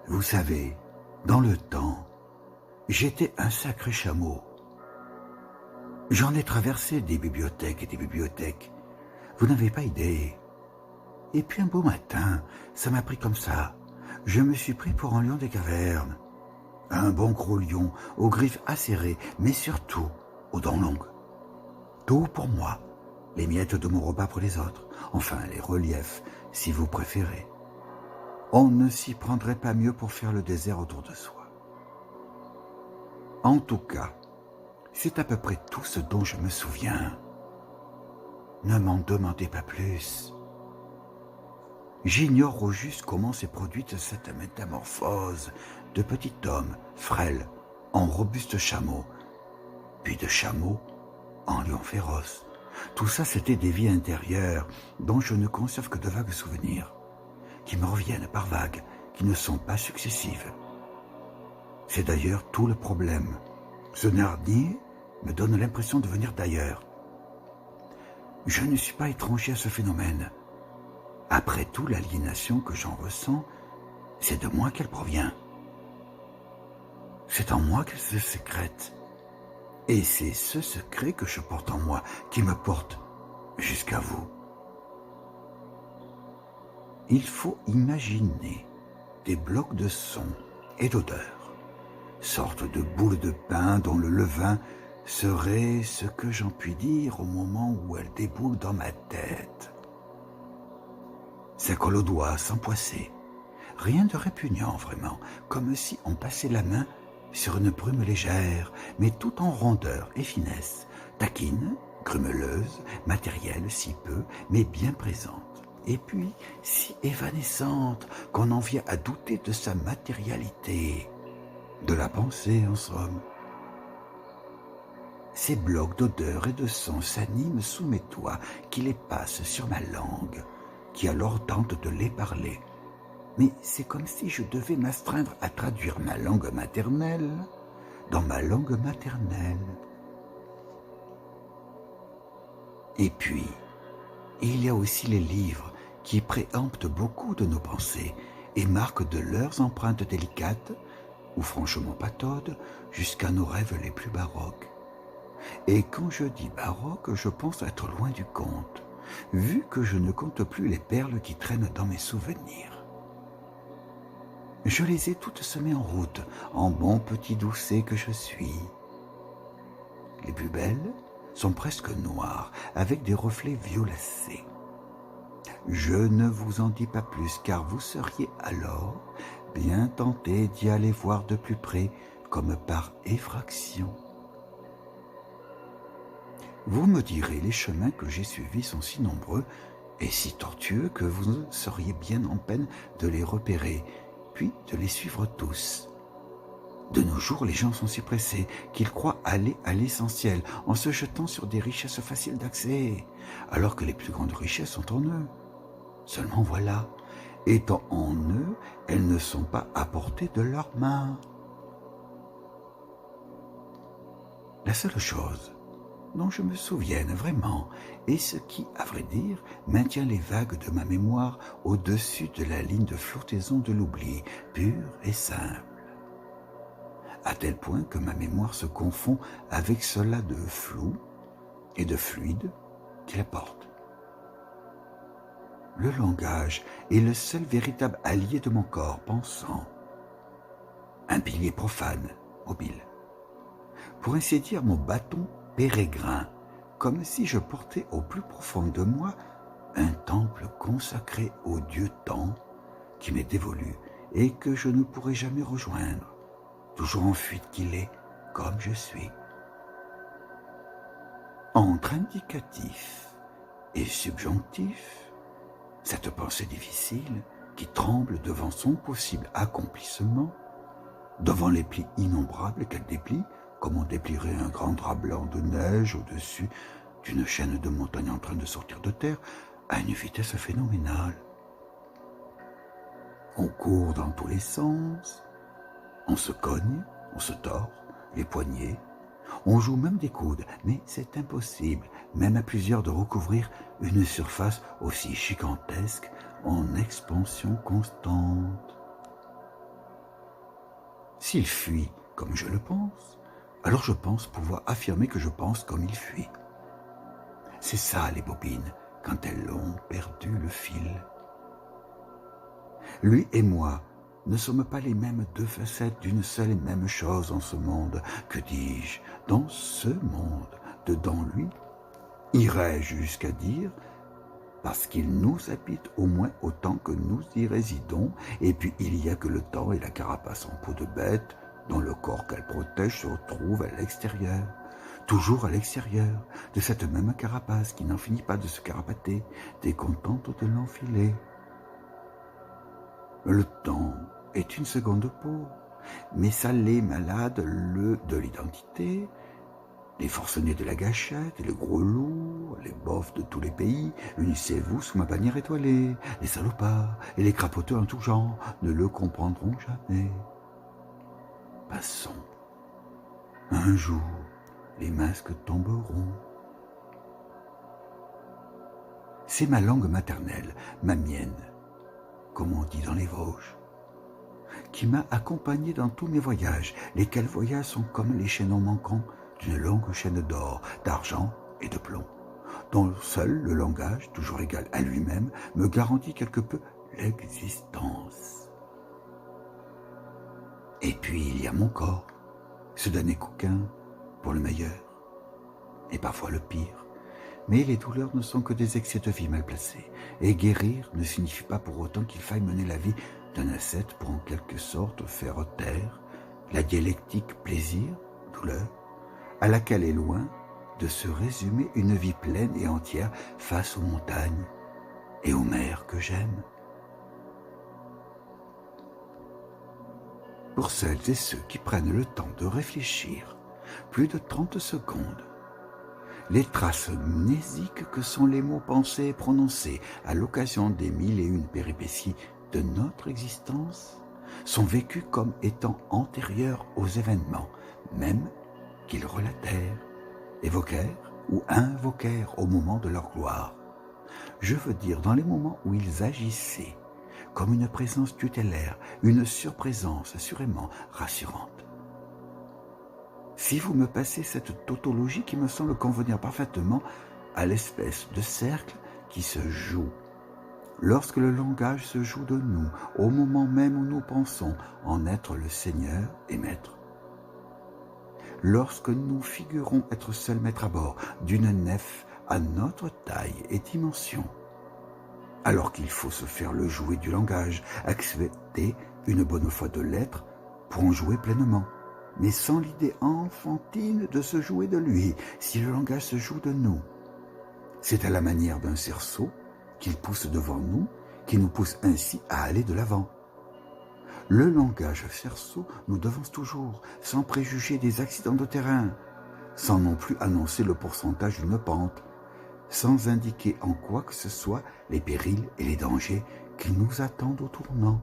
Vous savez, dans le temps, j'étais un sacré chameau. J'en ai traversé des bibliothèques et des bibliothèques. Vous n'avez pas idée. Et puis un beau matin, ça m'a pris comme ça. Je me suis pris pour un lion des cavernes. Un bon gros lion, aux griffes acérées, mais surtout aux dents longues. Tout pour moi. Les miettes de mon repas pour les autres. Enfin, les reliefs, si vous préférez. On ne s'y prendrait pas mieux pour faire le désert autour de soi. En tout cas, c'est à peu près tout ce dont je me souviens. Ne m'en demandez pas plus. J'ignore au juste comment s'est produite cette métamorphose de petit homme frêle en robuste chameau, puis de chameau en lion féroce. Tout ça, c'était des vies intérieures dont je ne conserve que de vagues souvenirs, qui me reviennent par vagues, qui ne sont pas successives. C'est d'ailleurs tout le problème. Ce narnier me donne l'impression de venir d'ailleurs. Je ne suis pas étranger à ce phénomène. Après tout, l'aliénation que j'en ressens, c'est de moi qu'elle provient. C'est en moi qu'elle se sécrète. Et c'est ce secret que je porte en moi qui me porte jusqu'à vous. Il faut imaginer des blocs de son et d'odeur, sorte de boules de pain dont le levain serait ce que j'en puis dire au moment où elle déboule dans ma tête. Ça colle au doigt sans poisser, rien de répugnant vraiment, comme si on passait la main sur une brume légère, mais tout en rondeur et finesse, taquine, grumeleuse, matérielle si peu, mais bien présente, et puis si évanescente qu'on en vient à douter de sa matérialité, de la pensée en somme. Ces blocs d'odeur et de son s'animent sous mes doigts, qui les passent sur ma langue, qui alors tente de les parler. Mais c'est comme si je devais m'astreindre à traduire ma langue maternelle dans ma langue maternelle. Et puis, il y a aussi les livres qui préemptent beaucoup de nos pensées et marquent de leurs empreintes délicates, ou franchement pataudes, jusqu'à nos rêves les plus baroques. Et quand je dis baroque, je pense être loin du compte, vu que je ne compte plus les perles qui traînent dans mes souvenirs. Je les ai toutes semées en route, en bon petit doucet que je suis. Les plus belles sont presque noires, avec des reflets violacés. Je ne vous en dis pas plus, car vous seriez alors bien tenté d'y aller voir de plus près, comme par effraction. Vous me direz, les chemins que j'ai suivis sont si nombreux et si tortueux que vous seriez bien en peine de les repérer, puis de les suivre tous. De nos jours, les gens sont si pressés qu'ils croient aller à l'essentiel en se jetant sur des richesses faciles d'accès, alors que les plus grandes richesses sont en eux. Seulement voilà, étant en eux, elles ne sont pas à portée de leurs mains. La seule chose dont je me souvienne vraiment, et ce qui, à vrai dire, maintient les vagues de ma mémoire au-dessus de la ligne de flottaison de l'oubli, pure et simple. À tel point que ma mémoire se confond avec cela de flou et de fluide qui la porte. Le langage est le seul véritable allié de mon corps pensant, un pilier profane, mobile. Pour ainsi dire, mon bâton pérégrin, comme si je portais au plus profond de moi un temple consacré au dieu temps qui m'est dévolu et que je ne pourrai jamais rejoindre, toujours en fuite qu'il est, comme je suis. Entre indicatif et subjonctif, cette pensée difficile qui tremble devant son possible accomplissement, devant les plis innombrables qu'elle déplie, comme on déplierait un grand drap blanc de neige au-dessus d'une chaîne de montagnes en train de sortir de terre, à une vitesse phénoménale. On court dans tous les sens, on se cogne, on se tord, les poignets, on joue même des coudes, mais c'est impossible, même à plusieurs, de recouvrir une surface aussi gigantesque en expansion constante. S'il fuit comme je le pense, alors je pense pouvoir affirmer que je pense comme il fuit. C'est ça les bobines, quand elles ont perdu le fil. Lui et moi ne sommes pas les mêmes deux facettes d'une seule et même chose en ce monde. Que dis-je, dans ce monde, dedans lui, irais-je jusqu'à dire, parce qu'il nous habite au moins autant que nous y résidons, et puis il y a que le temps et la carapace en peau de bête, dont le corps qu'elle protège se retrouve à l'extérieur, toujours à l'extérieur, de cette même carapace qui n'en finit pas de se carapater, décontente de l'enfiler. Le temps est une seconde peau, mais ça l'est malade le de l'identité, les forcenés de la gâchette, les gros lourds, les bofs de tous les pays, unissez-vous sous ma bannière étoilée, les salopards et les crapoteux en tout genre ne le comprendront jamais. Passons. Un jour, les masques tomberont. C'est ma langue maternelle, ma mienne, comme on dit dans les Vosges, qui m'a accompagné dans tous mes voyages, lesquels voyages sont comme les chaînons manquants d'une longue chaîne d'or, d'argent et de plomb, dont seul le langage, toujours égal à lui-même, me garantit quelque peu l'existence. Et puis il y a mon corps, ce damné coquin, pour le meilleur, et parfois le pire. Mais les douleurs ne sont que des excès de vie mal placés, et guérir ne signifie pas pour autant qu'il faille mener la vie d'un ascète pour en quelque sorte faire taire la dialectique plaisir-douleur, à laquelle est loin de se résumer une vie pleine et entière face aux montagnes et aux mers que j'aime. Pour celles et ceux qui prennent le temps de réfléchir plus de 30 secondes, les traces mnésiques que sont les mots pensés et prononcés à l'occasion des 1001 péripéties de notre existence sont vécues comme étant antérieures aux événements, même qu'ils relatèrent, évoquèrent ou invoquèrent au moment de leur gloire. Je veux dire dans les moments où ils agissaient, comme une présence tutélaire, une surprésence assurément rassurante. Si vous me passez cette tautologie qui me semble convenir parfaitement à l'espèce de cercle qui se joue, lorsque le langage se joue de nous, au moment même où nous pensons en être le Seigneur et Maître, lorsque nous figurons être seuls maîtres à bord d'une nef à notre taille et dimension, alors qu'il faut se faire le jouet du langage, accepter une bonne foi de l'être pour en jouer pleinement, mais sans l'idée enfantine de se jouer de lui, si le langage se joue de nous. C'est à la manière d'un cerceau qu'il pousse devant nous, qui nous pousse ainsi à aller de l'avant. Le langage cerceau nous devance toujours, sans préjuger des accidents de terrain, sans non plus annoncer le pourcentage d'une pente, sans indiquer en quoi que ce soit les périls et les dangers qui nous attendent au tournant.